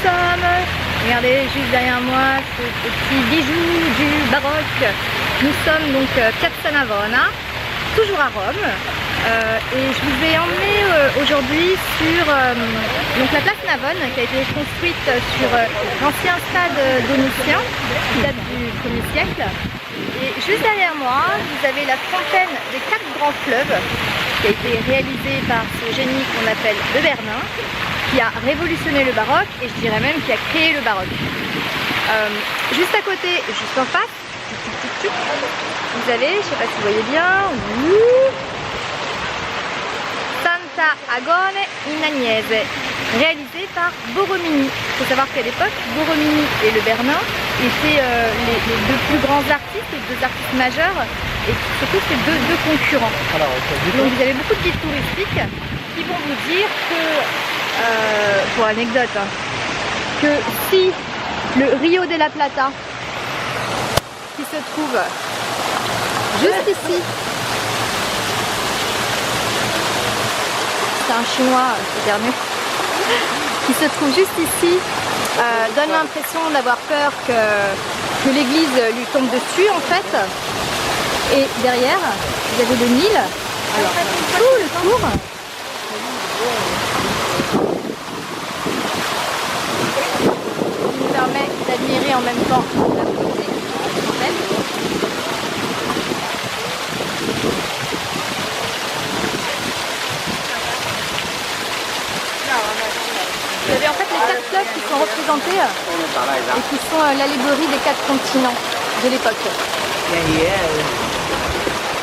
sommes. Regardez juste derrière moi ce petit bijou du baroque. Nous sommes donc Piazza Navona, toujours à Rome. Et je vous ai emmené aujourd'hui sur donc la place Navone qui a été construite sur l'ancien stade Domitien qui date du 1er siècle. Et juste derrière moi, vous avez la fontaine des 4 grands fleuves qui a été réalisée par ce génie qu'on appelle Le Bernin, qui a révolutionné le baroque et je dirais même qui a créé le baroque. Juste à côté, juste en face, vous avez, je ne sais pas si vous voyez bien, Santa Agone in Agnese, réalisé par Borromini. Il faut savoir qu'à l'époque, Borromini et Le Bernin étaient les deux plus grands artistes, les deux artistes majeurs, et surtout ces deux concurrents. Donc vous avez beaucoup de guides touristiques qui vont vous dire que, pour anecdote, hein, que si le Rio de la Plata, qui se trouve juste ici, c'est un chinois, c'est dernier, qui se trouve juste ici, donne l'impression d'avoir peur que l'église lui tombe dessus en fait. Et derrière, vous avez le Nil, alors tout le tour. Qui nous permet d'admirer en même temps la beauté de la fontaine. Vous avez en fait les 4 fleuves qui sont représentés et qui sont l'allégorie des 4 continents de l'époque.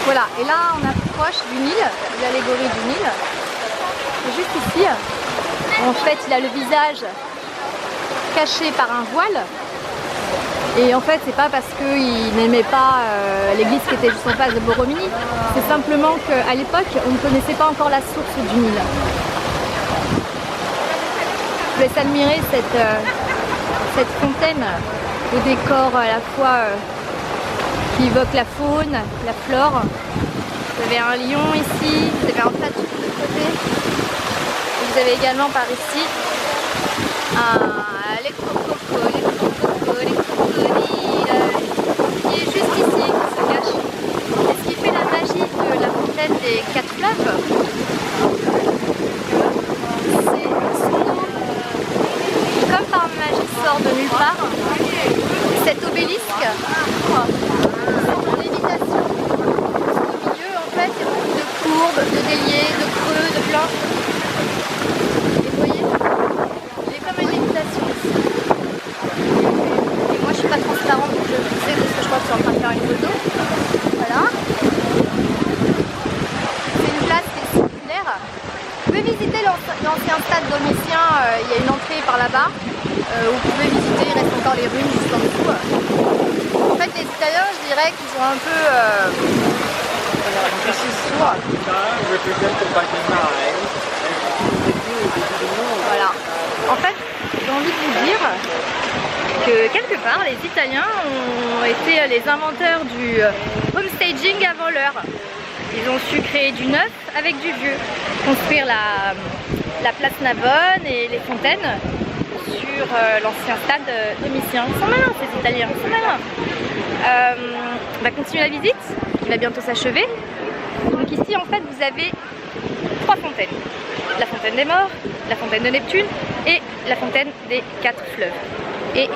Voilà, et là on approche du Nil, de l'allégorie du Nil. Et juste ici, en fait il a le visage caché par un voile. Et en fait c'est pas parce qu'il n'aimait pas l'église qui était juste en face de Borromini, c'est simplement qu'à l'époque on ne connaissait pas encore la source du Nil. Je laisse admirer cette fontaine au décor à la fois qui évoque la faune, la flore. Vous avez un lion ici, vous avez un plat de l'autre côté. Et vous avez également par ici les crocodiles qui est juste ici, qui se cache. Et ce qui fait la magie de la fontaine des 4 fleuves, c'est son eau qui comme par magie sort de nulle part. Cet obélisque, en lévitation. Au milieu, en fait, il y a beaucoup de courbes, de déliés, de creux, de blancs. Et vous voyez, il est comme une lévitation ici. Et moi, je suis pas transparente, donc je sais parce que je crois que je suis en train de faire une photo. Voilà. C'est une place qui est circulaire. Vous pouvez visiter l'ancien stade Domitien, il y a une entrée par là-bas. Vous pouvez visiter, il reste encore les ruines juste en dessous. En fait, les Italiens, je dirais qu'ils ont un peu... Voilà. En fait, j'ai envie de vous dire que quelque part, les Italiens ont été les inventeurs du homestaging avant l'heure. Ils ont su créer du neuf avec du vieux. Construire la place Navone et les fontaines sur l'ancien stade Domitien. Ils sont malins ces Italiens, ils sont malins. On va continuer la visite, qui va bientôt s'achever. Donc ici en fait vous avez 3 fontaines. La fontaine des morts, la fontaine de Neptune et la fontaine des 4 fleuves. Et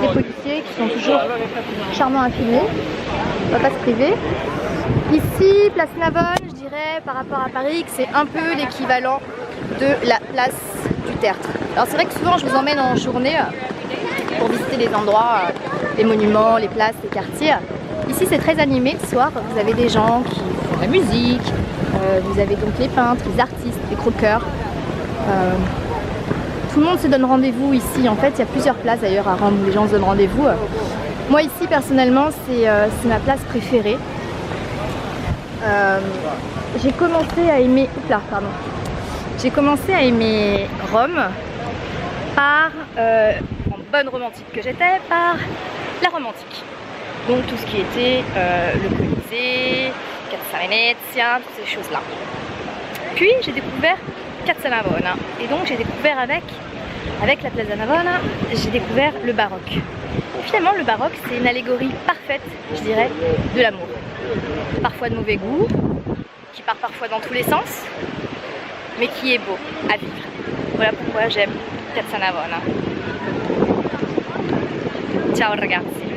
des policiers qui sont toujours charmants à filmer, on va pas se priver. Ici, place Navone, je dirais par rapport à Paris que c'est un peu l'équivalent de la place du Tertre. Alors c'est vrai que souvent je vous emmène en journée pour visiter les endroits, les monuments, les places, les quartiers. Ici c'est très animé le soir, vous avez des gens qui font de la musique, vous avez donc les peintres, les artistes, les croqueurs. Tout le monde se donne rendez-vous ici, en fait il y a plusieurs places d'ailleurs à Rome où les gens se donnent rendez-vous. Moi ici personnellement c'est ma place préférée. J'ai commencé à aimer... J'ai commencé à aimer Rome par, en bonne romantique que j'étais, par la romantique. Donc tout ce qui était le Colisée, Piazza Venezia, toutes ces choses-là. Puis j'ai découvert Piazza Navona et donc j'ai découvert avec avec la Plaza Navona, j'ai découvert le baroque. Finalement, le baroque, c'est une allégorie parfaite, je dirais, de l'amour. Parfois de mauvais goût, qui part parfois dans tous les sens, mais qui est beau à vivre. Voilà pourquoi j'aime Piazza Navona. Ciao ragazzi!